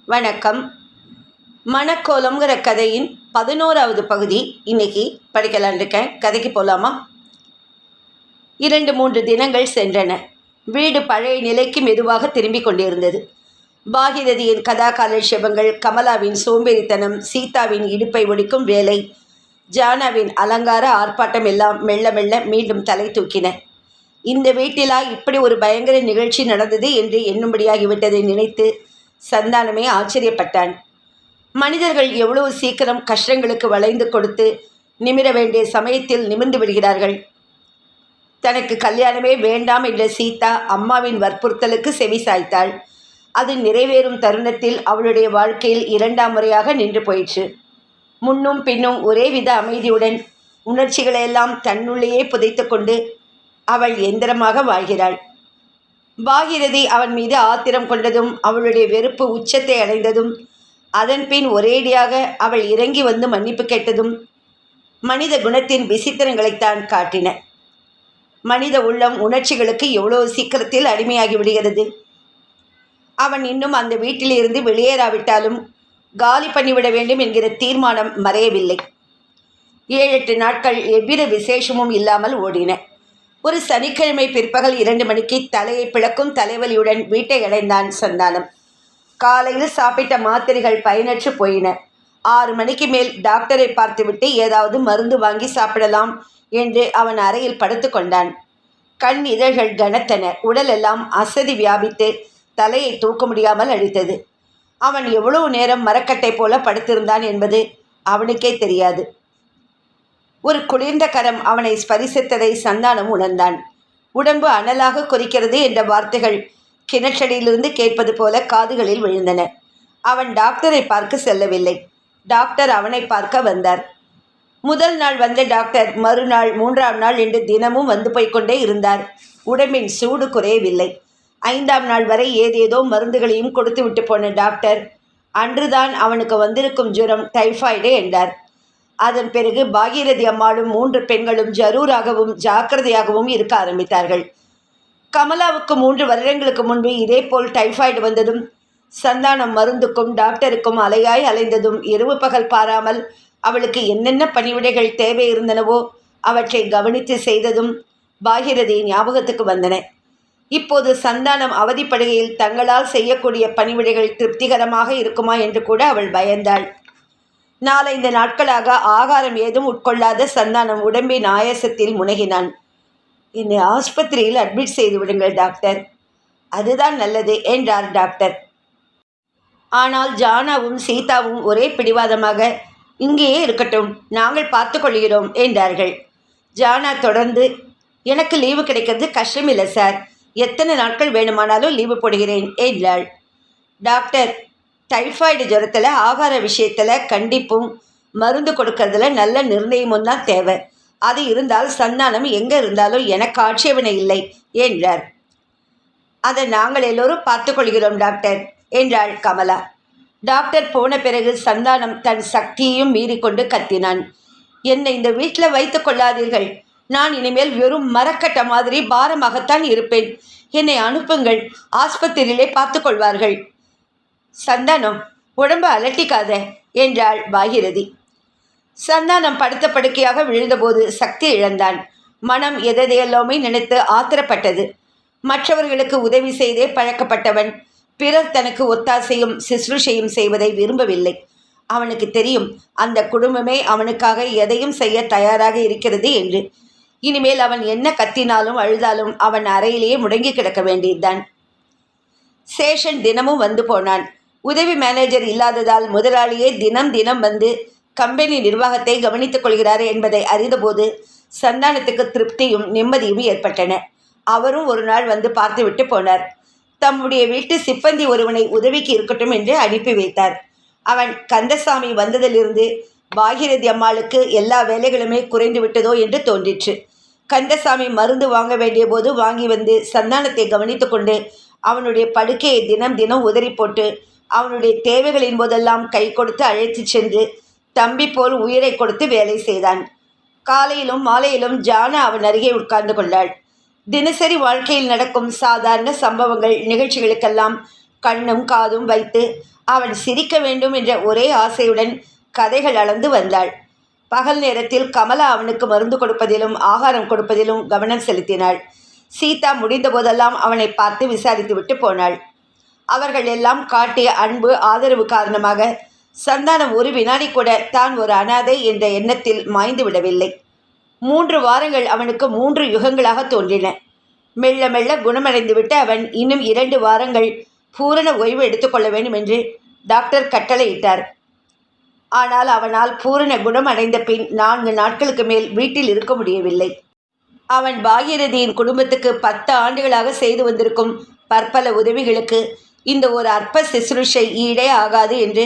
வணக்கம். மணக்கோலம்ங்கிற கதையின் 11வது பகுதி இன்னைக்கு படிக்கலான் இருக்கேன். கதைக்கு போகலாமா? 2-3 தினங்கள் சென்றன. வீடு பழைய நிலைக்கு மெதுவாக திரும்பிக் கொண்டிருந்தது. பாகிரதியின் கதா காலட்சேபங்கள், கமலாவின் சோம்பேறித்தனம், சீதாவின் இடுப்பை ஒடிக்கும் வேலை, ஜானாவின் அலங்கார ஆர்ப்பாட்டம் எல்லாம் மெல்ல மெல்ல மீண்டும் தலை தூக்கின. இந்த வீட்டிலா இப்படி ஒரு பயங்கர நிகழ்ச்சி நடந்தது என்று எண்ணும்படியாகிவிட்டதை நினைத்து சந்தானமே ஆச்சரியப்பட்டான். மனிதர்கள் எவ்வளவு சீக்கிரம் கஷ்டங்களுக்கு வளைந்து கொடுத்து நிமிர வேண்டிய சமயத்தில் நிமிர்ந்து விடுகிறார்கள். தனக்கு கல்யாணமே வேண்டாம் என்ற சீதா அம்மாவின் வற்புறுத்தலுக்கு செவி சாய்த்தாள். அது நிறைவேறும் தருணத்தில் அவளுடைய வாழ்க்கையில் 2ஆம் முறையாக நின்று போயிற்று. முன்னும் பின்னும் ஒரே வித அமைதியுடன் உணர்ச்சிகளையெல்லாம் தன்னுள்ளேயே புதைத்து கொண்டு அவள் எந்திரமாக வாழ்கிறாள். பாகிரதி அவன் மீது ஆத்திரம் கொண்டதும், அவளுடைய வெறுப்பு உச்சத்தை அடைந்ததும், அதன் பின் ஒரேடியாக அவள் இறங்கி வந்து மன்னிப்பு கேட்டதும் மனித குணத்தின் விசித்திரங்களைத்தான் காட்டின. மனித உள்ளம் உணர்ச்சிகளுக்கு எவ்வளோ சீக்கிரத்தில் அடிமையாகி விடுகிறது. அவன் இன்னும் அந்த வீட்டிலிருந்து வெளியேறாவிட்டாலும் காலி பண்ணிவிட வேண்டும் என்கிற தீர்மானம் மறையவில்லை. 7-8 நாட்கள் எவ்வித விசேஷமும் இல்லாமல் ஓடின. ஒரு சனிக்கிழமை பிற்பகல் 2 மணிக்கு தலையை பிளக்கும் தலைவலியுடன் வீட்டை அடைந்தான் சந்தானம். காலையில் சாப்பிட்ட மாத்திரைகள் பயனற்று போயின. 6 மணிக்கு மேல் டாக்டரை பார்த்துவிட்டு ஏதாவது மருந்து வாங்கி சாப்பிடலாம் என்று அவன் அறையில் படுத்து கொண்டான். கண் இதழ்கள் கனத்தன. உடலெல்லாம் அசதி வியாபித்து தலையை தூக்க முடியாமல் அடித்தது. அவன் எவ்வளவு நேரம் மரக்கட்டை போல படுத்திருந்தான் என்பது அவனுக்கே தெரியாது. ஒரு குளிர்ந்த கரம் அவனை ஸ்பரிசித்ததை சந்தானம் உணர்ந்தான். உடம்பு அனலாக கொதிக்கிறது என்ற வார்த்தைகள் கிணற்றடியிலிருந்து கேட்பது போல காதுகளில் விழுந்தன. அவன் டாக்டரை பார்க்க செல்லவில்லை. டாக்டர் அவனை பார்க்க வந்தார். முதல் நாள் வந்த டாக்டர் மறுநாள் 3ஆம் நாள் என்று தினமும் வந்து போய்கொண்டே இருந்தார். உடம்பின் சூடு குறையவில்லை. 5ஆம் நாள் வரை ஏதேதோ மருந்துகளையும் கொடுத்து விட்டு போன டாக்டர் அன்றுதான் அவனுக்கு வந்திருக்கும் ஜுரம் டைஃபாய்டு என்றார். அதன் பிறகு பாகிரதி அம்மாளும் 3 பெண்களும் ஜரூராகவும் ஜாக்கிரதையாகவும் இருக்க ஆரம்பித்தார்கள். கமலாவுக்கு 3 வருடங்களுக்கு முன்பு இதேபோல் டைஃபாய்டு வந்ததும், சந்தானம் மருந்துக்கும் டாக்டருக்கும் அலையாய் அலைந்ததும், இரவு பகல் பாராமல் அவளுக்கு என்னென்ன பணிவிடைகள் தேவை இருந்தனவோ அவற்றை கவனித்து செய்ததும் பாகிரதி ஞாபகத்துக்கு வந்தன. இப்போது சந்தானம் அவதிப்படுகையில் தங்களால் செய்யக்கூடிய பணிவிடைகள் திருப்திகரமாக இருக்குமா என்று கூட அவள் பயந்தாள். 4-5 நாட்களாக ஆகாரம் ஏதும் உட்கொள்ளாத சந்தானம் உடம்பின் ஆயாசத்தில் முனகினான். என்னை ஆஸ்பத்திரியில் அட்மிட் செய்து விடுங்கள் டாக்டர். அதுதான் நல்லது என்றார் டாக்டர். ஆனால் ஜானாவும் சீதாவும் ஒரே பிடிவாதமாக இங்கேயே இருக்கட்டும், நாங்கள் பார்த்து கொள்கிறோம் என்றார்கள். ஜானா தொடர்ந்து, எனக்கு லீவு கிடைக்கிறது கஷ்டமில்லை சார், எத்தனை நாட்கள் வேணுமானாலும் லீவு போடுகிறேன் என்றாள். டாக்டர், டைஃபாய்டு ஜுரத்தில் ஆகார விஷயத்தில் கண்டிப்பும் மருந்து கொடுக்கறதுல நல்ல நிர்ணயமும் தான் தேவை. அது இருந்தால் சந்தானம் எங்கே இருந்தாலும் எனக்கு ஆட்சேபனை இல்லை என்றார். அதை நாங்கள் எல்லோரும் பார்த்து கொள்கிறோம் டாக்டர் என்றாள் கமலா. டாக்டர் போன பிறகு சந்தானம் தன் சக்தியையும் மீறிக்கொண்டு கத்தினான். என்னை இந்த வீட்டில் வைத்து கொள்ளாதீர்கள். நான் இனிமேல் வெறும் மரக்கட்ட மாதிரி பாரமாகத்தான் இருப்பேன். என்னை அனுப்புங்கள், ஆஸ்பத்திரியிலே பார்த்து கொள்வார்கள். சந்தானம், உடம்பு அலட்டிக்காத என்றாள் பாகிரதி. சந்தானம் படுத்த படுக்கையாக விழுந்தபோது சக்தி இழந்தான். மனம் எதையெல்லாமே நினைத்து ஆத்திரப்பட்டது. மற்றவர்களுக்கு உதவி செய்தே பழக்கப்பட்டவன் பிறர் தனக்கு ஒத்தாசையும் சிசுருஷையும் செய்வதை விரும்பவில்லை. அவனுக்கு தெரியும், அந்த குடும்பமே அவனுக்காக எதையும் செய்ய தயாராக இருக்கிறது என்று. இனிமேல் அவன் என்ன கத்தினாலும் அழுதாலும் அவன் அறையிலேயே முடங்கி கிடக்க வேண்டியதுதான். சேஷன் தினமும் வந்து போனான். உதவி மேனேஜர் இல்லாததால் முதலாளியே தினம் வந்து கம்பெனி நிர்வாகத்தை கவனித்துக் கொள்கிறார் என்பதை அறிந்தபோது சந்தானத்துக்கு திருப்தியும் நிம்மதியும் ஏற்பட்டன. அவரும் ஒரு நாள் வந்து பார்த்துவிட்டு போனார். தம்முடைய வீட்டு சிப்பந்தி ஒருவனை உதவிக்கு இருக்கட்டும் என்று அனுப்பி வைத்தார். அவன் கந்தசாமி வந்ததிலிருந்து பாகிரதி அம்மாளுக்கு எல்லா வேலைகளுமே குறைந்து விட்டதோ என்று தோன்றிற்று. கந்தசாமி மருந்து வாங்க வேண்டிய போது வாங்கி வந்து சந்தானத்தை கவனித்து கொண்டு அவனுடைய படுக்கையை தினம் உதறி போட்டு அவனுடைய தேவைகளின் போதெல்லாம் கை கொடுத்து அழைத்து சென்று தம்பி போல் உயிரை கொடுத்து வேலை செய்தான். காலையிலும் மாலையிலும் ஜானா அவன் அருகே உட்கார்ந்து கொண்டாள். தினசரி வாழ்க்கையில் நடக்கும் சாதாரண சம்பவங்கள் நிகழ்ச்சிகளுக்கெல்லாம் கண்ணும் காதும் வைத்து அவன் சிரிக்க வேண்டும் என்ற ஒரே ஆசையுடன் கதைகள் அளந்து வந்தாள். பகல் நேரத்தில் கமலா அவனுக்கு மருந்து கொடுப்பதிலும் ஆகாரம் கொடுப்பதிலும் கவனம் செலுத்தினாள். சீதா முடிந்த போதெல்லாம் அவனை பார்த்து விசாரித்துவிட்டு போனாள். அவர்கள் எல்லாம் காட்டிய அன்பு ஆதரவு காரணமாக சந்தானம் ஒரு வினாடி கூட தான் ஒரு அனாதை என்ற எண்ணத்தில் மாய்ந்து விடவில்லை. 3 வாரங்கள் அவனுக்கு 3 யுகங்களாக தோன்றின. மெல்ல மெல்ல குணமடைந்துவிட்டு அவன் இன்னும் 2 வாரங்கள் பூரண ஓய்வு எடுத்துக்கொள்ள வேண்டும் என்று டாக்டர் கட்டளையிட்டார். ஆனால் அவனால் பூரண குணம் அடைந்த பின் 4 நாட்களுக்கு மேல் வீட்டில் இருக்க முடியவில்லை. அவன் பாகீரதியின் குடும்பத்துக்கு 10 ஆண்டுகளாக செய்து வந்திருக்கும் பற்பல உதவிகளுக்கு இந்த ஒரு அற்ப சிசுருஷை ஈடே ஆகாது என்று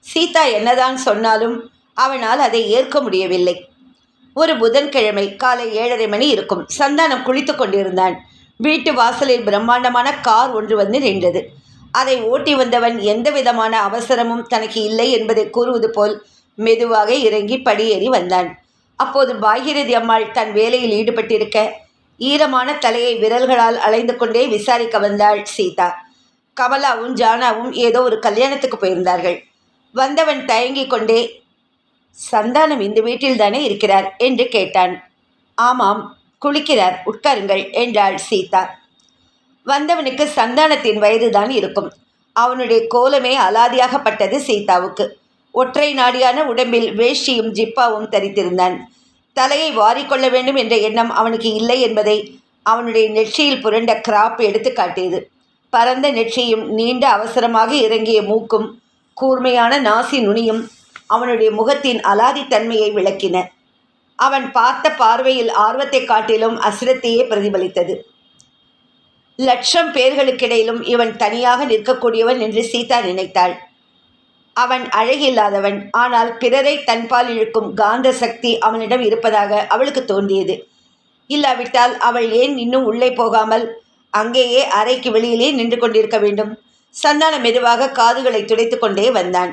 சீதா என்னதான் சொன்னாலும் அவனால் அதை ஏற்க முடியவில்லை. ஒரு புதன்கிழமை காலை 7:30 மணி இருக்கும். சந்தானம் குளித்து கொண்டிருந்தான். வீட்டு வாசலில் பிரம்மாண்டமான கார் ஒன்று வந்து நின்றது. அதை ஓட்டி வந்தவன் எந்த விதமான அவசரமும் தனக்கு இல்லை என்பதை கூறுவது போல் மெதுவாக இறங்கி படியேறி வந்தான். அப்போது பாகீரதி அம்மாள் தன் வேலையில் ஈடுபட்டிருக்க ஈரமான தலையை விரல்களால் அலைந்து கொண்டே விசாரிக்க வந்தாள் சீதா. கமலாவும் ஜானாவும் ஏதோ ஒரு கல்யாணத்துக்கு போயிருந்தார்கள். வந்தவன் தயங்கி கொண்டே, சந்தானம் இந்த வீட்டில் தானே இருக்கிறார் என்று கேட்டான். ஆமாம், குளிக்கிறார், உட்காருங்கள் என்றாள் சீதா. வந்தவனுக்கு சந்தானத்தின் வயதுதான் இருக்கும். அவனுடைய கோலமே அலாதியாகப்பட்டது சீதாவுக்கு. ஒற்றை நாடியான உடம்பில் வேஷ்டியும் ஜிப்பாவும் தரித்திருந்தான். தலையை வாரிக்கொள்ள வேண்டும் என்ற எண்ணம் அவனுக்கு இல்லை என்பதை அவனுடைய நெற்றியில் புரண்ட கிராப் எடுத்து காட்டியது. பரந்த நெற்றியும் நீண்ட அவசரமாக இறங்கிய மூக்கும் கூர்மையான நாசி நுனியும் அவனுடைய முகத்தின் அலாதி தன்மையை விளக்கின. அவன் பார்த்த பார்வையில் ஆர்வத்தை காட்டிலும் அசிரத்தையே பிரதிபலித்தது. 1,00,000 பேர்களுக்கிடையிலும் இவன் தனியாக நிற்கக்கூடியவன் என்று சீதா நினைத்தாள். அவன் அழகில்லாதவன், ஆனால் பிறரை தன்பால் இழுக்கும் காந்த சக்தி அவனிடம் இருப்பதாக அவளுக்கு தோன்றியது. இல்லாவிட்டால் அவள் ஏன் இன்னும் உள்ளே போகாமல் அங்கேயே அறைக்கு வெளியிலே நின்று கொண்டிருக்க வேண்டும்? சந்தானம் மெதுவாக காதுகளை துடைத்து கொண்டே வந்தான்.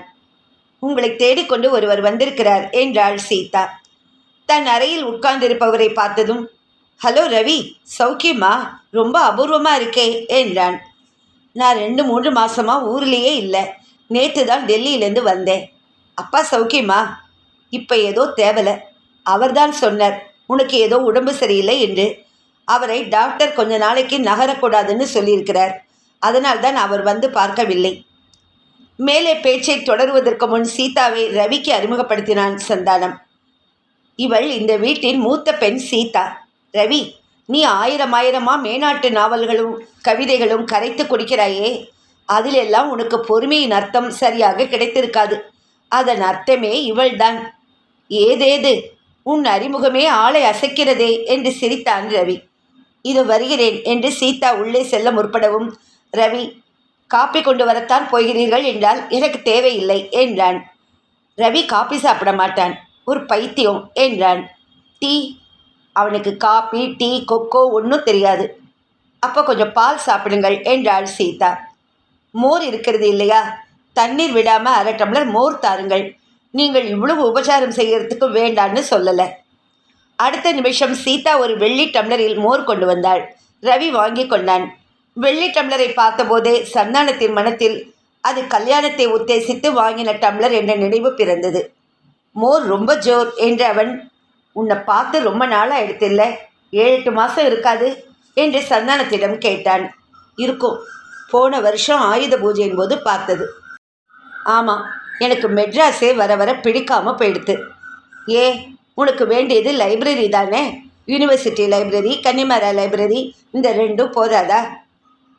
உங்களை தேடிக்கொண்டு ஒருவர் வந்திருக்கிறார் என்றாள் சீதா. தன் அறையில் உட்கார்ந்திருப்பவரை பார்த்ததும், ஹலோ ரவி, சௌக்கியமா? ரொம்ப அபூர்வமாக இருக்கே என்றான். நான் 2-3 மாதமாக ஊர்லேயே இல்லை. நேற்று தான் டெல்லியிலேருந்து வந்தேன். அப்பா சௌக்கியமா? இப்போ ஏதோ தேவலை. அவர்தான் சொன்னார் உனக்கு ஏதோ உடம்பு சரியில்லை என்று. அவரை டாக்டர் கொஞ்ச நாளைக்கு நகரக்கூடாதுன்னு சொல்லியிருக்கிறார். அதனால்தான் அவர் வந்து பார்க்கவில்லை. மேலே பேச்சை தொடருவதற்கு முன் சீதாவை ரவிக்கு அறிமுகப்படுத்தினான் சந்தானம். இவள் இந்த வீட்டின் மூத்த பெண் சீதா. ரவி, நீ 1000 மேனாட்டு நாவல்களும் கவிதைகளும் கரைத்து குடிக்கிறாயே, அதிலெல்லாம் உனக்கு பொறுமையின் அர்த்தம் சரியாக கிடைத்திருக்காது. அதன் அர்த்தமே இவள்தான். ஏதேது, உன் அறிமுகமே ஆளை அசைக்கிறதே என்று சிரித்தான் ரவி. இது வருகிறேன் என்று சீதா உள்ளே செல்ல முற்படவும் ரவி, காப்பி கொண்டு வரத்தான் போகிறீர்கள் என்றால் எனக்கு தேவையில்லை என்றான். ரவி காப்பி சாப்பிட மாட்டான், ஒரு பைத்தியம் என்றான். டீ? அவனுக்கு காப்பி, டீ, கொக்கோ ஒன்றும் தெரியாது. அப்போ கொஞ்சம் பால் சாப்பிடுங்கள் என்றாள் சீதா. மோர் இருக்கிறது இல்லையா? தண்ணீர் விடாமல் 1/2 டம்ளர் மோர் தாருங்கள். நீங்கள் இவ்வளவு உபச்சாரம் செய்கிறதுக்கு வேண்டான்னு சொல்லலை. அடுத்த நிமிஷம் சீதா ஒரு வெள்ளி டம்ளரில் மோர் கொண்டு வந்தாள். ரவி வாங்கி கொண்டான். வெள்ளி டம்ளரை பார்த்தபோதே சந்தானத்தின் மனத்தில் அது கல்யாணத்தை உத்தேசித்து வாங்கின டம்ளர் என்ற நினைவு பிறந்தது. மோர் ரொம்ப ஜோர் என்ற அவன், உன்னை பார்த்து ரொம்ப நாளாக எடுத்தில்ல, 7-8 மாதம் இருக்காது என்று சந்தானத்திடம் கேட்டான். இருக்கும், போன வருஷம் ஆயுத பூஜையின் போது பார்த்தது. ஆமாம், எனக்கு மெட்ராஸே வர வர பிடிக்காமல் போயிடுது. ஏ, உனக்கு வேண்டியது லைப்ரரி தானே? யூனிவர்சிட்டி லைப்ரரி, கன்னிமரா லைப்ரரி, இந்த 2 போதாதா?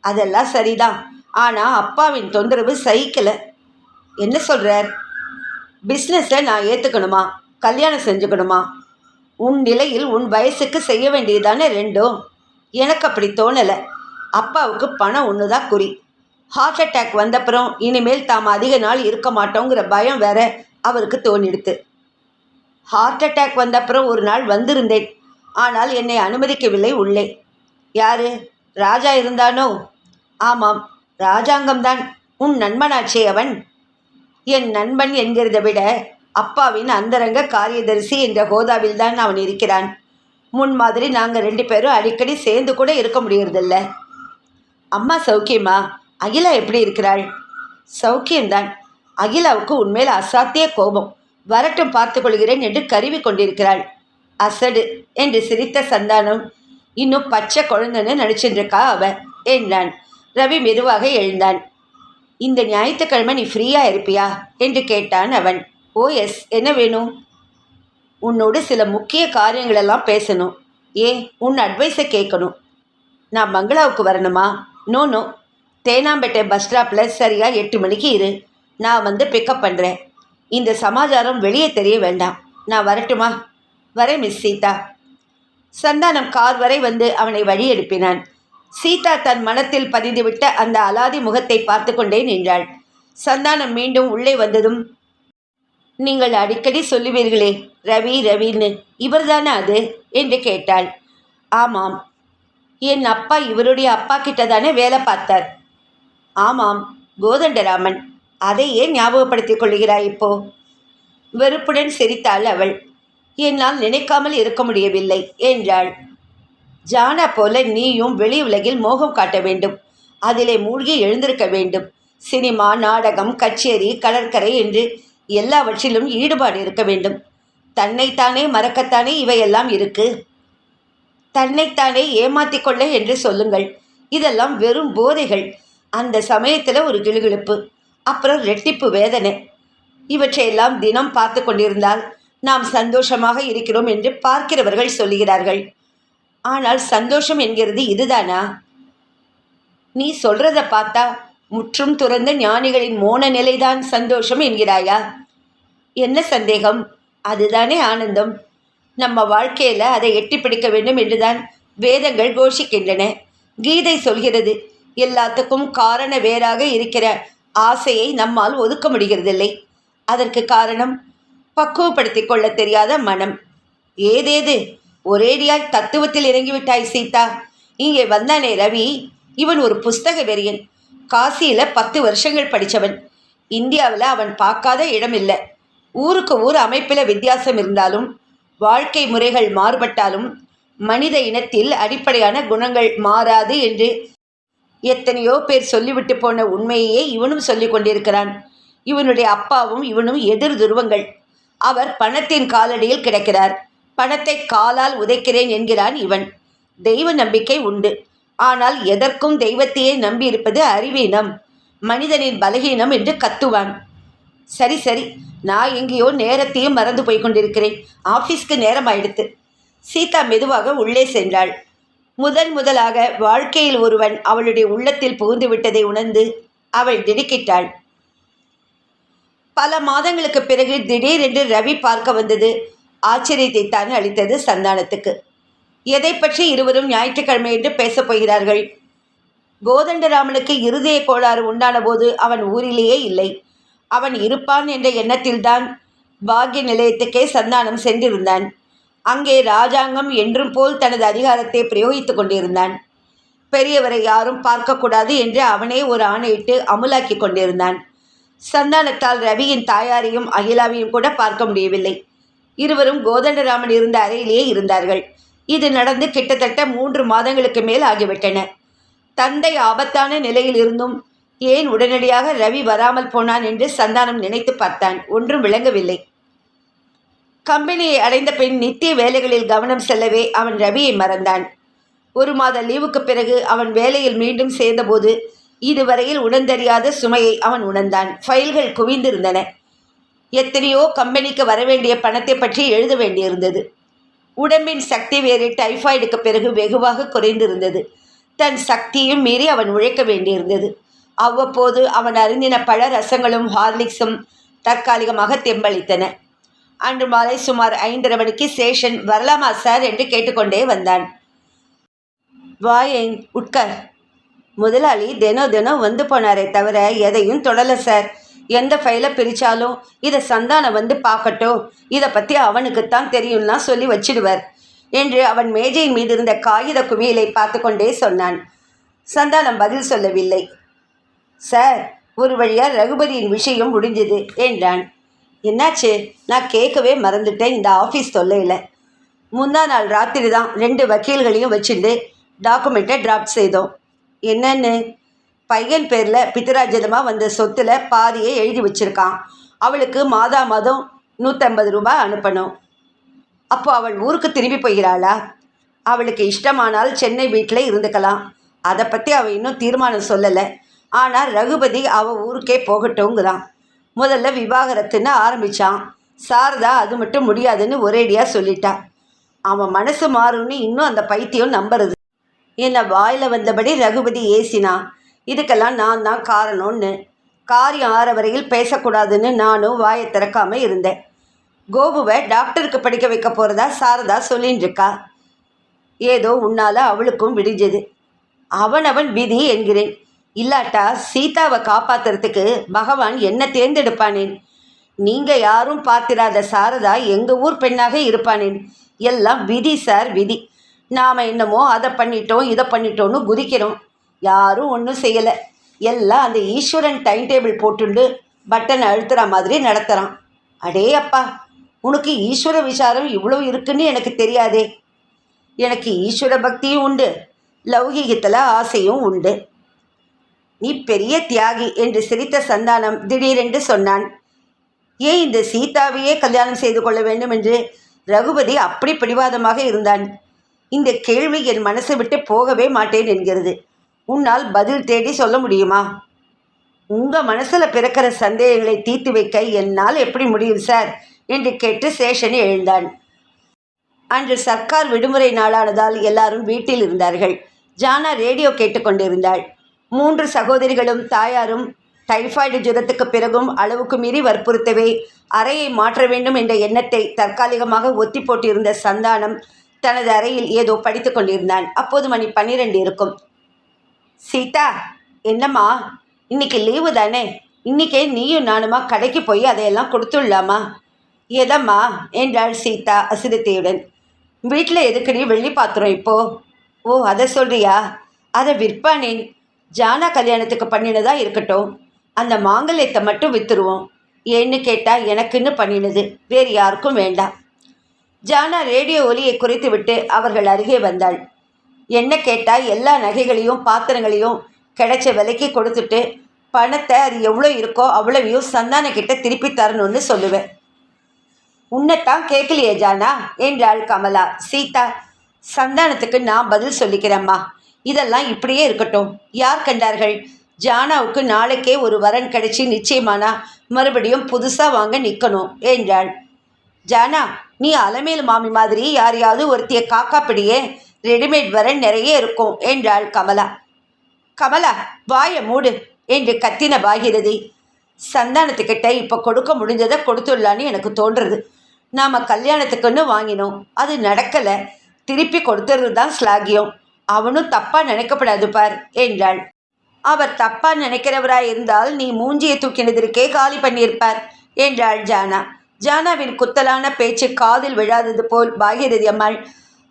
அதெல்லாம் சரிதான், ஆனால் அப்பாவின் தொந்தரவு சகிக்கலை. என்ன சொல்கிறார்? பிஸ்னஸை நான் ஏற்றுக்கணுமா, கல்யாணம் செஞ்சுக்கணுமா? உன் நிலையில் உன் வயசுக்கு செய்ய வேண்டியதானே 2ம். எனக்கு அப்படி தோணலை. அப்பாவுக்கு பணம் ஒன்று தான் குறி. ஹார்ட் அட்டாக் வந்தப்புறம் இனிமேல் தாம் அதிக நாள் இருக்க மாட்டோங்கிற பயம் வேற அவருக்கு தோணிடுது. ஹார்ட் அட்டாக் வந்தப்புறம் ஒரு நாள் வந்திருந்தேன், ஆனால் என்னை அனுமதிக்கவில்லை உள்ளே. யாரு, ராஜா இருந்தானோ? ஆமாம், ராஜாங்கம்தான். உன் நண்பனாச்சே அவன். என் நண்பன் என்கிறதை விட அப்பாவின் அந்தரங்க காரியதரிசி என்ற ஹோதாவில் தான் அவன் இருக்கிறான். முன் மாதிரி நாங்கள் 2 பேரும் அடிக்கடி சேர்ந்து கூட இருக்க முடியறதில்ல. அம்மா சௌக்கியமா? அகிலா எப்படி இருக்கிறாள்? சௌக்கியம்தான். அகிலாவுக்கு உன்மேல் அசாத்திய கோபம். வரட்டும் பார்த்து கொள்கிறேன் என்று கருவி கொண்டிருக்கிறாள். அசடு என்று சிரித்த சந்தானம், இன்னும் பச்சை குழந்தைன்னு நடிச்சுருக்கா அவ என்றான். ரவி மெதுவாக எழுந்தான். இந்த ஞாயிற்றுக்கிழமை நீ ஃப்ரீயா இருப்பியா என்று கேட்டான் அவன். ஓ எஸ், என்ன வேணும்? உன்னோடு சில முக்கிய காரியங்களெல்லாம் பேசணும். ஏன், உன் அட்வைஸை கேட்கணும். நான் பங்களாவுக்கு வரணுமா? நோ நோ, தேனாம்பேட்டை பஸ் ஸ்டாப்பில் சரியாக 8 மணிக்கு இரு. நான் வந்து பிக்கப் பண்ணுறேன். இந்த சமாச்சாரம் வெளியே தெரிய வேண்டாம். நான் வரட்டுமா? வரேன் மிஸ் சீதா. சந்தானம் கார் வரை வந்து அவனை வழி எழுப்பினான். சீதா தன் மனத்தில் பதிந்துவிட்ட அந்த அலாதி முகத்தை பார்த்து கொண்டே நின்றாள். சந்தானம் மீண்டும் உள்ளே வந்ததும், நீங்கள் அடிக்கடி சொல்லுவீர்களே ரவி ரவின்னு, இவர்தானே அது என்று கேட்டாள். ஆமாம். என் அப்பா இவருடைய அப்பா கிட்ட தானே வேலை பார்த்தார். ஆமாம், கோதண்டராமன். அதை ஏன் ஞாபகப்படுத்திக் கொள்கிறாய் இப்போ? வெறுப்புடன் சிரித்தாள் அவள். என்னால் நினைக்காமல் இருக்க முடியவில்லை என்றாள். ஜானா போல நீயும் வெளி உலகில் மோகம் காட்ட வேண்டும். அதிலே மூழ்கி எழுந்திருக்க வேண்டும். சினிமா, நாடகம், கச்சேரி, கடற்கரை என்று எல்லாவற்றிலும் ஈடுபாடு இருக்க வேண்டும். தன்னைத்தானே மறக்கத்தானே இவையெல்லாம் இருக்கு. தன்னைத்தானே ஏமாத்திக்கொள்ள என்று சொல்லுங்கள். இதெல்லாம் வெறும் போதைகள். அந்த சமயத்தில் ஒரு கிளுகிழுப்பு, அப்புறம் ரெட்டிப்பு வேதனை. இவற்றையெல்லாம் தினம் பார்த்து கொண்டிருந்தால் நாம் சந்தோஷமாக இருக்கிறோம் என்று பார்க்கிறவர்கள் சொல்லுகிறார்கள். ஆனால் சந்தோஷம் என்கிறது இதுதானா? நீ சொல்றத பார்த்தா முற்றும் துறந்த ஞானிகளின் மோன நிலைதான் சந்தோஷம் என்கிறாயா? என்ன சந்தேகம்? அதுதானே ஆனந்தம். நம்ம வாழ்க்கையில் அதை எட்டி பிடிக்க வேண்டும் என்றுதான் வேதங்கள் கோஷிக்கின்றன. கீதை சொல்கிறது, எல்லாத்துக்கும் காரண வேறாக இருக்கிற ஆசையை நம்மால் ஒதுக்க முடிகிறதில்லை. அதற்கு காரணம் பக்குவப்படுத்தி கொள்ள தெரியாத மனம். ஏதேது ஒரேடியாய் தத்துவத்தில் இறங்கிவிட்டாய் சீதா. இங்கே வந்தானே ரவி, இவன் ஒரு புஸ்தக வெறியன். காசியில் 10 வருஷங்கள் படித்தவன். இந்தியாவில் அவன் பார்க்காத இடம் இல்லை. ஊருக்கு ஊர் அமைப்பில் வித்தியாசம் இருந்தாலும், வாழ்க்கை முறைகள் மாறுபட்டாலும், மனித இனத்தில் அடிப்படையான குணங்கள் மாறாது என்று எத்தனையோ பேர் சொல்லிவிட்டு போன உண்மையே இவனும் சொல்லி கொண்டிருக்கிறான். இவனுடைய அப்பாவும் இவனும் எதிர் துருவங்கள். அவர் பணத்தின் காலடியில் கிடக்கிறார். பணத்தை காலால் உதைக்கிறேன் என்கிறான் இவன். தெய்வ நம்பிக்கை உண்டு. ஆனால் எதற்கும் தெய்வத்தையே நம்பியிருப்பது அறிவீனம், மனிதனின் பலகீனம் என்று கத்துவான். சரி சரி, நான் எங்கேயோ நேரத்தையும் மறந்து போய் கொண்டிருக்கிறேன். ஆஃபீஸ்க்கு நேரம் ஆயிடுத்து. சீதா மெதுவாக உள்ளே சென்றாள். முதலாக வாழ்க்கையில் ஒருவன் அவளுடைய உள்ளத்தில் புகுந்து விட்டதை உணர்ந்து அவள் திடுக்கிட்டாள். பல மாதங்களுக்கு பிறகு திடீரென்று ரவி பார்க்க வந்தது ஆச்சரியத்தை தான் அளித்தது சந்தானத்துக்கு. எதை பற்றி இருவரும் ஞாயிற்றுக்கிழமை என்று பேசப் போகிறார்கள்? கோதண்டராமனுக்கு இருதய கோளாறு உண்டான போது அவன் ஊரிலேயே இல்லை. அவன் இருப்பான் என்ற எண்ணத்தில்தான் பாக்ய நிலையத்துக்கே சந்தானம் சென்றிருந்தான். அங்கே ராஜாங்கம் என்றும் போல் தனது அதிகாரத்தை பிரயோகித்து கொண்டிருந்தான். பெரியவரை யாரும் பார்க்கக்கூடாது என்று அவனே ஒரு ஆணையிட்டு அமுலாக்கி கொண்டிருந்தான். சந்தானத்தால் ரவியின் தாயாரையும் அகிலாவையும் கூட பார்க்க முடியவில்லை. இருவரும் கோதண்டராமன் இருந்த அறையிலேயே இருந்தார்கள். இது நடந்து கிட்டத்தட்ட 3 மாதங்களுக்கு மேல் ஆகிவிட்டன. தந்தை ஆபத்தான நிலையில் இருந்தும் ஏன் உடனடியாக ரவி வராமல் போனான் என்று சந்தானம் நினைத்து பார்த்தான். ஒன்றும் விளங்கவில்லை. கம்பெனியை அடைந்த பின் நித்திய வேலைகளில் கவனம் செல்லவே அவன் ரவியை மறந்தான். 1 மாத லீவுக்கு பிறகு அவன் வேலையில் மீண்டும் சேர்ந்தபோது இதுவரையில் உணர்ந்தறியாத சுமையை அவன் உணர்ந்தான். ஃபைல்கள் குவிந்திருந்தன. எத்தனையோ கம்பெனிக்கு வரவேண்டிய பணத்தை பற்றி எழுத வேண்டியிருந்தது. உடம்பின் சக்தி வேறு டைஃபாய்டுக்கு பிறகு வெகுவாக குறைந்திருந்தது. தன் சக்தியும் மீறி அவன் உழைக்க வேண்டியிருந்தது. அவ்வப்போது அவன் அருந்தின பல ரசங்களும் ஹார்லிக்ஸும் தற்காலிகமாக தெம்பளித்தன. அன்று மாலை சுமார் 5:30 மணிக்கு ஸ்டேஷன் வரலாமா சார் என்று கேட்டுக்கொண்டே வந்தான். வாயேன், உட்கார். முதலாளி தினம் வந்து போனாரே தவிர எதையும் தொடலை சார். எந்த ஃபைலை பிரித்தாலும் இதை சந்தானம் வந்து பார்க்கட்டும், இதை பற்றி அவனுக்குத்தான் தெரியும்னா சொல்லி வச்சிடுவார் என்று அவன் மேஜையின் மீது இருந்த காகித குவியலை பார்த்து கொண்டே சொன்னான். சந்தானம் பதில் சொல்லவில்லை. சார், ஒரு வழியாக ரகுபதியின் விஷயம் முடிஞ்சது என்றான். என்னாச்சு? நான் கேட்கவே மறந்துட்டேன் இந்த ஆஃபீஸ் தொல்லையில். முந்தா நாள் ராத்திரி தான் 2 வக்கீல்களையும் வச்சுட்டு டாக்குமெண்ட்டை டிராப்ட் செய்தோம். என்னன்னு? பையன் பேரில் பித்தராஜனமாக வந்த சொத்தில் பாதியை எழுதி வச்சிருக்கான். அவளுக்கு மாதா மாதம் 150 ரூபாய் அனுப்பணும். அப்போ அவள் ஊருக்கு திரும்பி போகிறாளா? அவளுக்கு இஷ்டமானால் சென்னை வீட்டில் இருந்துக்கலாம். அதை பற்றி அவள் இன்னும் தீர்மானம் சொல்லலை. ஆனால் ரகுபதி அவள் ஊருக்கே போகட்டுங்கிறான். முதல்ல விவாகரத்துன்னு ஆரம்பித்தான். சாரதா அது மட்டும் முடியாதுன்னு ஒரேடியாக சொல்லிட்டா. அவன் மனசு மாறும்னு இன்னும் அந்த பைத்தியம் நம்புறது. என்னை வாயில் வந்தபடி ரகுபதி ஏசினான். இதுக்கெல்லாம் நான் தான் காரணம்னு. காரியம் ஆற வரையில் பேசக்கூடாதுன்னு நானும் வாயை திறக்காமல் இருந்தேன். கோபுவை டாக்டருக்கு படிக்க வைக்க போகிறதா சாரதா சொல்லின்னு இருக்கா. ஏதோ உன்னால் அவளுக்கும் விடிஞ்சது. அவனவன் விதி என்கிறேன். இல்லாட்டா சீதாவை காப்பாற்றுறதுக்கு பகவான் என்ன தேர்ந்தெடுப்பானேன்? நீங்கள் யாரும் பார்த்திராத சாரதா எங்கள் ஊர் பெண்ணாக இருப்பானேன்? எல்லாம் விதி சார், விதி. நாம் என்னமோ அதை பண்ணிட்டோம் இதை பண்ணிட்டோன்னு குதிக்கிறோம். யாரும் ஒன்றும் செய்யலை. எல்லாம் அந்த ஈஸ்வரன் டைம் டேபிள் போட்டுண்டு பட்டனை அழுத்துற மாதிரி நடத்துகிறான். அடே அப்பா, உனக்கு ஈஸ்வர விசாரம் இவ்வளோ இருக்குன்னு எனக்கு தெரியாதே. எனக்கு ஈஸ்வர பக்தியும் உண்டு, லௌகீகத்தில் ஆசையும் உண்டு. நீ பெரிய தியாகி என்று சிரித்த சந்தானம் திடீரென்று சொன்னான். ஏன் இந்த சீதாவையே கல்யாணம் செய்து கொள்ள வேண்டும் என்று ரகுபதி அப்படி பிடிவாதமாக இருந்தான். இந்த கேள்வி என் மனசை விட்டு போகவே மாட்டேன் என்கிறது. உன்னால் பதில் தேடி சொல்ல முடியுமா? உங்கள் மனசில் பிறக்கிற சந்தேகங்களை தீர்த்து வைக்க என்னால் எப்படி முடியும் சார் என்று கேட்டு சேஷன் எழுந்தான். அன்று சர்க்கார் விடுமுறை நாளானதால் எல்லாரும் வீட்டில் இருந்தார்கள். ஜானா ரேடியோ கேட்டுக்கொண்டிருந்தாள். 3 சகோதரிகளும் தாயாரும் டைஃபாய்டு ஜுரத்துக்கு பிறகும் அளவுக்கு மீறி வற்புறுத்தவே அறையை மாற்ற வேண்டும் என்ற எண்ணத்தை தற்காலிகமாக ஒத்தி போட்டிருந்த சந்தானம் தனது அறையில் ஏதோ படித்து கொண்டிருந்தான். அப்போது மணி 12 இருக்கும். சீதா, என்னம்மா, இன்னைக்கு லீவு தானே? இன்றைக்கே நீயும் நானுமா கடைக்கு போய் அதையெல்லாம் கொடுத்துடலாமா? எதம்மா என்றாள் சீதா அசிரத்தையுடன். வீட்டில் எதுக்கடி வெள்ளி பாத்திரம் இப்போ? ஓ, அதை சொல்கிறியா? அதை விற்பானேன். ஜானா கல்யாணத்துக்கு பண்ணினதா இருக்கட்டும், அந்த மாங்கல்யத்தை மட்டும் விற்றுருவோம். ஏன்னு கேட்டால் எனக்குன்னு பண்ணினது, வேறு யாருக்கும் வேண்டாம். ஜானா ரேடியோ ஒலியை குறைத்து விட்டு அவர்கள் அருகே வந்தாள். என்ன கேட்டால் எல்லா நகைகளையும் பாத்திரங்களையும் கிடைச்ச விலைக்கு கொடுத்துட்டு பணத்தை அது எவ்வளோ இருக்கோ அவ்வளவையும் சந்தானக்கிட்ட திருப்பி தரணும்னு சொல்லுவேன். உன்னைத்தான் கேட்கலையே ஜானா என்றாள் கமலா. சீதா, சந்தானத்துக்கு நான் பதில் சொல்லிக்கிறேம்மா. இதெல்லாம் இப்படியே இருக்கட்டும். யார் கண்டார்கள்? ஜானாவுக்கு நாளைக்கே ஒரு வரன் கிடைச்சி நிச்சயமானா மறுபடியும் புதுசாக வாங்க நிற்கணும் என்றாள். ஜானா, நீ அலமேலு மாமி மாதிரி யாரையாவது ஒருத்திய காக்காப்பிடியே, ரெடிமேட் வரன் நிறைய இருக்கும் என்றாள் கமலா. கமலா, வாயை மூடு என்று கத்தின பாகிரதி. சந்தானத்துக்கிட்ட இப்போ கொடுக்க முடிஞ்சதை கொடுத்துடலான்னு எனக்கு தோன்றுறது. நாம் கல்யாணத்துக்குன்னு வாங்கினோம், அது நடக்கலை. திருப்பி கொடுத்துறது தான் ஸ்லாகியம். அவனும் தப்பாக நினைக்கப்படாது பார் என்றாள். அவர் தப்பாக நினைக்கிறவராய் இருந்தால் நீ மூஞ்சியை தூக்கினதற்கே காலி பண்ணியிருப்பார் என்றாள் ஜானா. ஜானாவின் குத்தலான பேச்சு காதில் விழாதது போல் பாகிரதி அம்மாள்,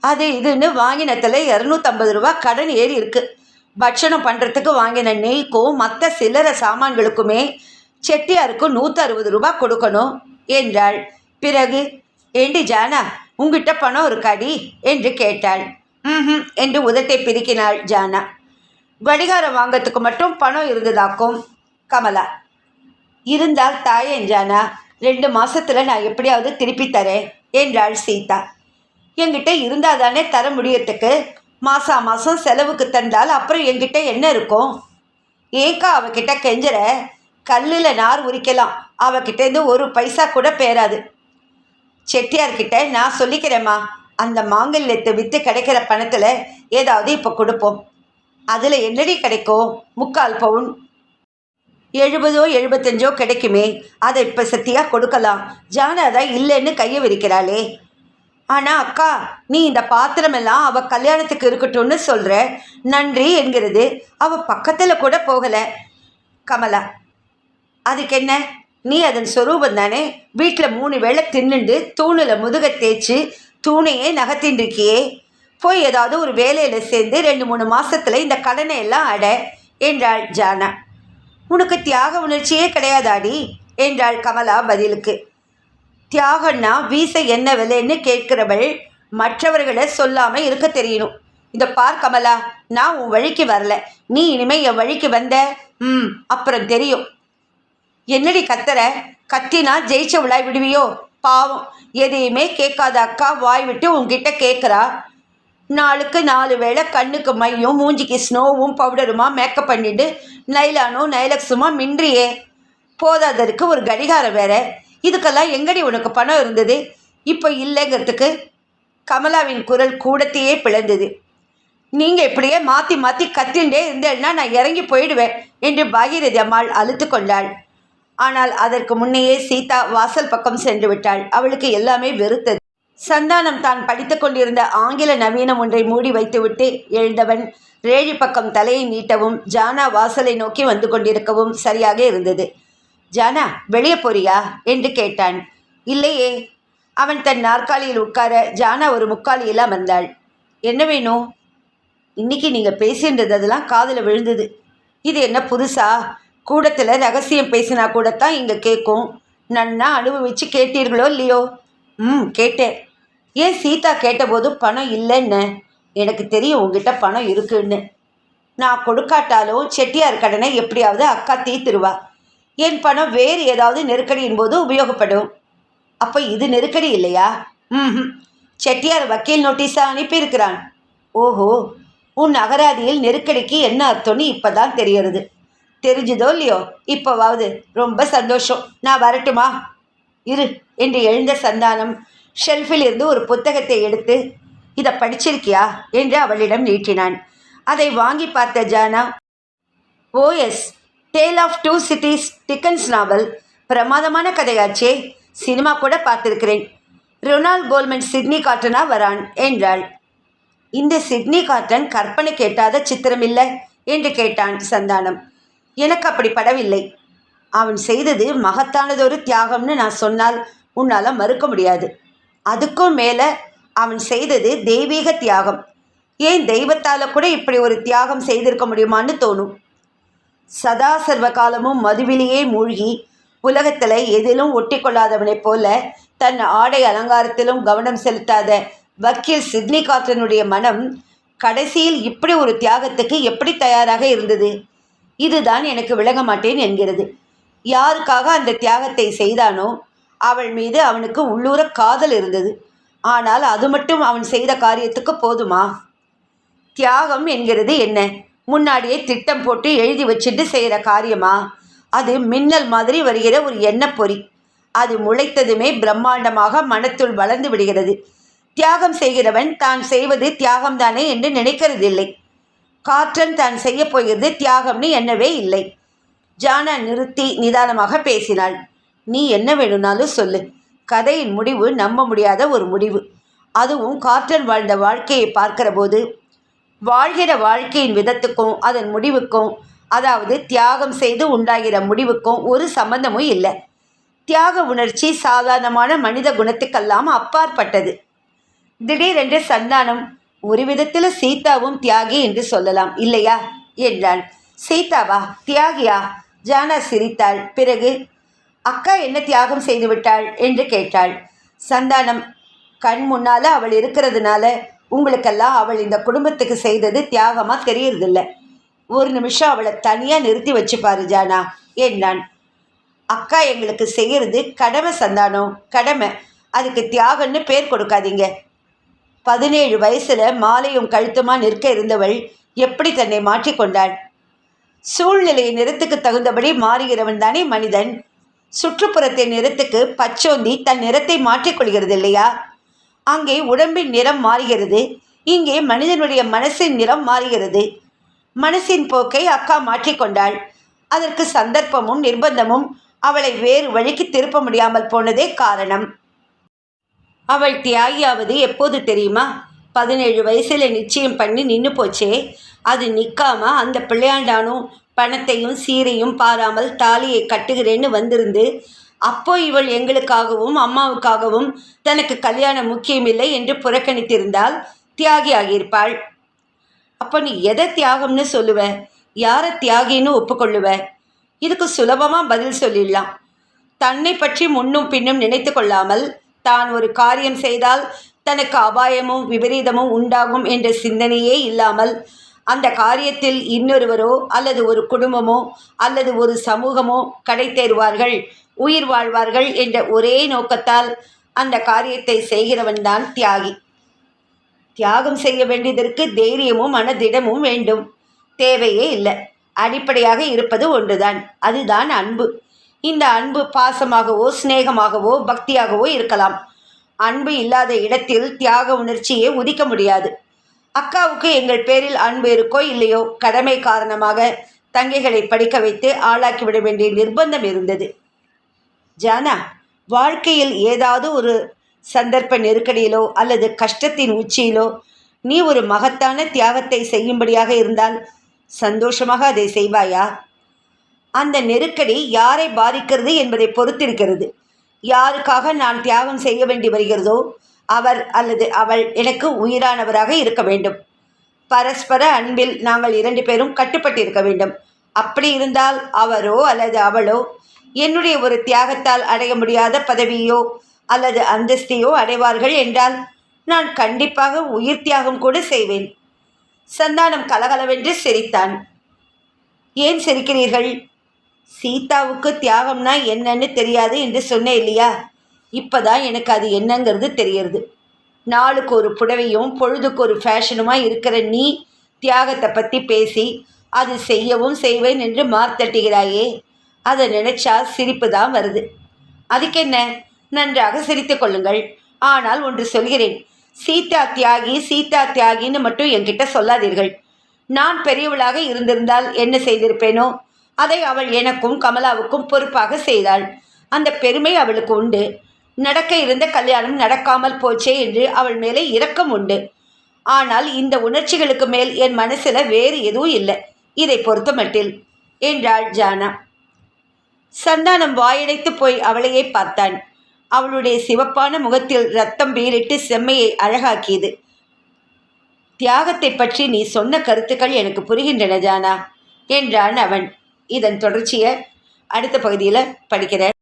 அது இதுன்னு வாங்கினத்தில் 250 ரூபா கடன் ஏறி இருக்கு. பட்சணம் பண்ணுறதுக்கு வாங்கின நெய்க்கும் மற்ற சில்லறை சாமான்களுக்குமே செட்டியாருக்கு 160 ரூபா கொடுக்கணும் என்றாள். பிறகு, ஏண்டி ஜானா, உங்ககிட்ட பணம் இருக்காடி என்று கேட்டாள். என்று உதட்டை பிரிக்கினாள் ஜானா. கடிகாரம் வாங்கிறதுக்கு மட்டும் பணம் இருந்ததாக்கும் கமலா. இருந்தால் தாயேன் ஜானா, 2 மாதத்தில் நான் எப்படியாவது திருப்பி தரேன் என்றாள் சீதா. என்கிட்ட இருந்தால் தானே தர முடியறதுக்கு. மாதம் செலவுக்கு தந்தால் அப்புறம் என்கிட்ட என்ன இருக்கும்? ஏக்கா அவகிட்ட கெஞ்சற? கல்லில் நார் உரிக்கலாம், அவகிட்டேருந்து 1 பைசா கூட பேராது. செட்டியார்கிட்ட நான் சொல்லிக்கிறேம்மா, அந்த மாங்கல்யத்தை விற்று கிடைக்கிற பணத்தில் ஏதாவது இப்போ கொடுப்போம். அதில் என்னடி கிடைக்கும்? 3/4 பவுன், 70 75 கிடைக்குமே, அதை இப்போ சத்தியாக கொடுக்கலாம். ஜானா தான் இல்லைன்னு கையை விரிக்கிறாளே. ஆனால் அக்கா, நீ இந்த பாத்திரமெல்லாம் அவள் கல்யாணத்துக்கு இருக்கட்டும்னு சொல்கிற, நன்றி என்கிறது. அவள் பக்கத்தில் கூட போகலை. கமலா, அதுக்கு என்ன? நீ அதன் சொரூபம் தானே. வீட்டில் 3 வேளை தின்னுண்டு தூணில் முதுக தேய்ச்சி தூணையே நகர்த்தின்றிருக்கியே. போய் ஏதாவது ஒரு வேலையில் சேர்ந்து 2-3 மாதத்தில் இந்த கடனை எல்லாம் அட என்றாள் ஜானா. உனக்கு தியாக உணர்ச்சியே கிடையாதாடி என்றாள் கமலா பதிலுக்கு. தியாகன்னா வீச என்ன விலைன்னு கேட்கிறவள் மற்றவர்களை சொல்லாமல் இருக்க தெரியணும். இந்த பார் கமலா, நான் உன் வழிக்கு வரல. நீ இனிமே என் வழிக்கு வந்த அப்புறம் தெரியும். என்னடி கத்துற? கத்தினா ஜெயிச்சவளாய் விடுவியோ? பாவம், எதையுமே கேட்காத அக்கா வாய் விட்டு உன்கிட்ட கேட்குறா. நாளுக்கு 4 வேளை கண்ணுக்கு மையும் மூஞ்சிக்கு ஸ்னோவும் பவுடருமா மேக்கப் பண்ணிட்டு நைலானும் நைலக்ஸுமா மின்றியே. போதாதற்கு ஒரு கடிகாரம் வேற. இதுக்கெல்லாம் எங்கடி உனக்கு பணம் இருந்தது? இப்போ இல்லைங்கிறதுக்கு? கமலாவின் குரல் கூடத்தையே பிளந்தது. நீங்கள் இப்படியே மாற்றி மாற்றி கத்தின்றே இருந்தேன்னா நான் இறங்கி போயிடுவேன் என்று பாகீரதி அம்மாள் அழுத்து கொண்டாள். ஆனால் அதற்கு முன்னையே சீதா வாசல் பக்கம் சென்று விட்டாள். அவளுக்கு எல்லாமே வெறுத்தது. சந்தானம் தான் படித்து கொண்டிருந்த ஆங்கில நவீனம் ஒன்றை மூடி வைத்துவிட்டு எழுந்தவன் ரேழி பக்கம் தலையை நீட்டவும் ஜானா வாசலை நோக்கி வந்து கொண்டிருக்கவும் சரியாக இருந்தது. ஜானா, வெளியே போறியா என்று கேட்டான். இல்லையே. அவன் தன் நாற்காலியில் உட்கார ஜானா ஒரு முக்காலியில் அமர்ந்தாள். என்ன வேணும்? இன்னைக்கு நீங்கள் பேசின்றதெல்லாம் காதில் விழுந்தது. இது என்ன புதுசா? கூடத்தில் ரகசியம் பேசினா கூடத்தான் இங்கே கேட்கும். நன்னா அனுபவிச்சு கேட்டீர்களோ இல்லையோ? கேட்டேன். ஏன் சீதா கேட்டபோது பணம் இல்லைன்னு? எனக்கு தெரியும் உங்ககிட்ட பணம் இருக்குன்னு. நான் கொடுக்காட்டாலும் செட்டியார் கடனை எப்படியாவது அக்கா தீர்த்துருவா. என் பணம் வேறு ஏதாவது நெருக்கடியின் போது உபயோகப்படும். அப்போ இது நெருக்கடி இல்லையா? செட்டியார் வக்கீல் நோட்டீஸாக அனுப்பியிருக்கிறான். ஓஹோ, உன் அகராதியில் நெருக்கடிக்கு என்ன அர்த்தம்னு இப்போ தான் தெரியறது. தெரிஞ்சுதோ இல்லையோ? இப்போவாவது ரொம்ப சந்தோஷம். நான் வரட்டுமா? இரு என்று எழுந்த சந்தானம் ஷெல்ஃபில் இருந்து ஒரு புத்தகத்தை எடுத்து, இதை படிச்சிருக்கியா என்று அவளிடம் நீட்டினான். அதை வாங்கி பார்த்த ஜானா, ஓஎஸ், tale of 2 cities, Dickens novel. பிரமாதமான கதையாச்சே. சினிமா கூட பார்த்துருக்கிறேன். ரொனால்ட் கோல்மன் சிட்னி காட்டனா வரான் என்றாள். இந்த சிட்னி காட்டன் கற்பனை கேட்டாத சித்திரம் இல்லை என்று கேட்டான் சந்தானம். எனக்கு அப்படி படவில்லை. அவன் செய்தது மகத்தானதொரு தியாகம்னு நான் சொன்னால் உன்னால் மறுக்க முடியாது. அதுக்கும் மேலே அவன் செய்தது தெய்வீக தியாகம். ஏன் தெய்வத்தால் கூட இப்படி ஒரு தியாகம் செய்திருக்க முடியுமான்னு தோணும். சதா சர்வ காலமும் மதுவிலேயே மூழ்கி உலகத்தில் எதிலும் ஒட்டி கொள்ளாதவனைப் போல தன் ஆடை அலங்காரத்திலும் கவனம் செலுத்தாத வக்கீல் சிட்னி காட்டனுடைய மனம் கடைசியில் இப்படி ஒரு தியாகத்துக்கு எப்படி தயாராக இருந்தது? இதுதான் எனக்கு விளங்க மாட்டேன் என்கிறது. யாருக்காக அந்த தியாகத்தை செய்தானோ அவள் மீது அவனுக்கு உள்ளூர காதல் இருந்தது. ஆனால் அது மட்டும் அவன் செய்த காரியத்துக்கு போதுமா? தியாகம் என்கிறது என்ன? முன்னாடியே திட்டம் போட்டு எழுதி வச்சுட்டு செய்கிற காரியமா? அது மின்னல் மாதிரி வருகிற ஒரு எண்ணப்பொறி. அது முளைத்ததுமே பிரம்மாண்டமாக மனத்துள் வளர்ந்து விடுகிறது. தியாகம் செய்கிறவன் தான் செய்வது தியாகம்தானே என்று நினைக்கிறதில்லை. காற்றன் தான் செய்ய போகிறது தியாகம்னு எண்ணவே இல்லை. ஜானா நிறுத்தி நிதானமாக பேசினாள். நீ என்ன வேணும்னாலும் சொல்லு. கதையின் முடிவு நம்ப முடியாத ஒரு முடிவு. அதுவும் காற்றன் வாழ்ந்த வாழ்க்கையை பார்க்கிற போது வாழ்கிற வாழ்க்கையின் விதத்துக்கும் அதன் முடிவுக்கும், அதாவது தியாகம் செய்து உண்டாகிற முடிவுக்கும் ஒரு சம்பந்தமும் இல்லை. தியாக உணர்ச்சி சாதாரணமான மனித குணத்துக்கெல்லாம் அப்பாற்பட்டது. திடீரென்று சந்தானம், ஒரு விதத்தில் சீதாவும் தியாகி என்று சொல்லலாம் இல்லையா என்றான். சீதாவா தியாகியா? ஜானா சிரித்தாள். பிறகு, அக்கா என்ன தியாகம் செய்து விட்டாள் என்று கேட்டாள். சந்தானம், கண் முன்னால் அவள் இருக்கிறதுனால உங்களுக்கெல்லாம் அவள் இந்த குடும்பத்துக்கு செய்தது தியாகமாக தெரியறதில்ல. ஒரு நிமிஷம் அவளை தனியாக நிறுத்தி வச்சுப்பாரு ஜானா என்றான். அக்கா எங்களுக்கு செய்கிறது கடமை சந்தானம், கடமை. அதுக்கு தியாகம்னு பேர் கொடுக்காதீங்க. 17 வயசில் மாலையும் கழுத்துமா நிற்க இருந்தவள் எப்படி தன்னை மாற்றிக்கொண்டாள்? சூழ்நிலையை நிறத்துக்கு தகுந்தபடி மாறுகிறவன் தானே மனிதன். சுற்றுப்புறத்தின் நிறத்துக்கு பச்சோந்தி தன் நிறத்தை மாற்றிக்கொள்கிறது இல்லையா? அங்கே உடம்பின் நிறம் மாறுகிறது, இங்கே மனிதனுடைய மனசின் நிறம் மாறுகிறது. மனசின் போக்கை அக்கா மாற்றிக்கொண்டாள். அதற்கு சந்தர்ப்பமும் நிர்பந்தமும் அவளை வேறு வழிக்கு திருப்ப முடியாமல் போனதே காரணம். அவள் தியாகியாவது எப்போது தெரியுமா? 17 வயசில் நிச்சயம் பண்ணி நின்று போச்சே, அது நிற்காம அந்த பிள்ளையாண்டானும் பணத்தையும் சீரையும் பாராமல் தாலியை கட்டுகிறேன்னு வந்திருந்து, அப்போ இவள் எங்களுக்காகவும் அம்மாவுக்காகவும் தனக்கு கல்யாணம் முக்கியமில்லை என்று புறக்கணித்திருந்தால் தியாகி ஆகியிருப்பாள். அப்போ நீ எதை தியாகம்னு சொல்லுவ? யாரை தியாகின்னு ஒப்புக்கொள்ளுவ? இதுக்கு சுலபமாக பதில் சொல்லிடலாம். தன்னை பற்றி முன்னும் பின்னும் நினைத்து கொள்ளாமல் தான் ஒரு காரியம் செய்தால் தனக்கு அபாயமும் விபரீதமும் உண்டாகும் என்ற சிந்தனையே இல்லாமல் அந்த காரியத்தில் இன்னொருவரோ அல்லது ஒரு குடும்பமோ அல்லது ஒரு சமூகமோ கடை தேறுவார்கள், உயிர் வாழ்வார்கள் என்ற ஒரே நோக்கத்தால் அந்த காரியத்தை செய்கிறவன்தான் தியாகி. தியாகம் செய்ய வேண்டியதற்கு தைரியமும் மனதிடமும் வேண்டும். தேவையே இல்லை. அடிப்படையாக இருப்பது ஒன்றுதான், அதுதான் அன்பு. இந்த அன்பு பாசமாகவோ சிநேகமாகவோ பக்தியாகவோ இருக்கலாம். அன்பு இல்லாத இடத்தில் தியாக உணர்ச்சியே உதிக்க முடியாது. அக்காவுக்கு எங்கள் பேரில் அன்பு இருக்கோ இல்லையோ, கடமை காரணமாக தங்கைகளை படிக்க வைத்து ஆளாக்கிவிட வேண்டிய நிர்பந்தம் இருந்தது. ஜானா, வாழ்க்கையில் ஏதாவது ஒரு சந்தர்ப்ப நெருக்கடியிலோ அல்லது கஷ்டத்தின் உச்சியிலோ நீ ஒரு மகத்தான தியாகத்தை செய்யும்படியாக இருந்தால் சந்தோஷமாக அதை செய்வாயா? அந்த நெருக்கடி யாரை பாதிக்கிறது என்பதை பொறுத்திருக்கிறது. யாருக்காக நான் தியாகம் செய்ய வேண்டி வருகிறதோ அவர் அல்லது அவள் எனக்கு உயிரானவராக இருக்க வேண்டும். பரஸ்பர அன்பில் நாங்கள் 2 பேரும் கட்டுப்பட்டிருக்க வேண்டும். அப்படி இருந்தால் அவரோ அல்லது அவளோ என்னுடைய ஒரு தியாகத்தால் அடைய முடியாத பதவியோ அல்லது அந்தஸ்தையோ அடைவார்கள் என்றால் நான் கண்டிப்பாக உயிர் தியாகம் கூட செய்வேன். சந்தானம் கலகலவென்று சிரித்தான். ஏன் சிரிக்கிறீர்கள்? சீதாவுக்கு தியாகம்னா என்னன்னு தெரியாது என்று சொன்னேன் இல்லையா? இப்போதான் எனக்கு அது என்னங்கிறது தெரியுது. நாளுக்கு ஒரு புடவையும் பொழுதுக்கு ஒரு ஃபேஷனுமாக இருக்கிற நீ தியாகத்தை பற்றி பேசி அது செய்யவும் செய்வேன் என்று மார்த்தட்டுகிறாயே, அதை நினச்சா சிரிப்பு தான் வருது. அதுக்கென்ன, நன்றாக சிரித்து கொள்ளுங்கள். ஆனால் ஒன்று சொல்கிறேன், சீதா தியாகி சீதா தியாகின்னு மட்டும் என்கிட்ட சொல்லாதீர்கள். நான் பெரியவளாக இருந்திருந்தால் என்ன செய்திருப்பேனோ அதை அவள் எனக்கும் கமலாவுக்கும் பொறுப்பாக செய்தாள். அந்த பெருமை அவளுக்கு உண்டு. நடக்க இருந்த கல்யாணம் நடக்காமல் போச்சே என்று அவள் மேலே இரக்கம் உண்டு. ஆனால் இந்த உணர்ச்சிகளுக்கு மேல் என் மனசில் வேறு எதுவும் இல்லை, இதை பொறுத்த மட்டில் என்றாள் ஜானா. சந்தானம் வாயடைத்து போய் அவளையே பார்த்தான். அவளுடைய சிவப்பான முகத்தில் ரத்தம் பீரிட்டு செம்மையை அழகாக்கியது. தியாகத்தை பற்றி நீ சொன்ன கருத்துக்கள் எனக்கு புரிகின்றன ஜானா என்றான் அவன். இதன் தொடர்ச்சியை அடுத்த பகுதியில் படிக்கிறேன்.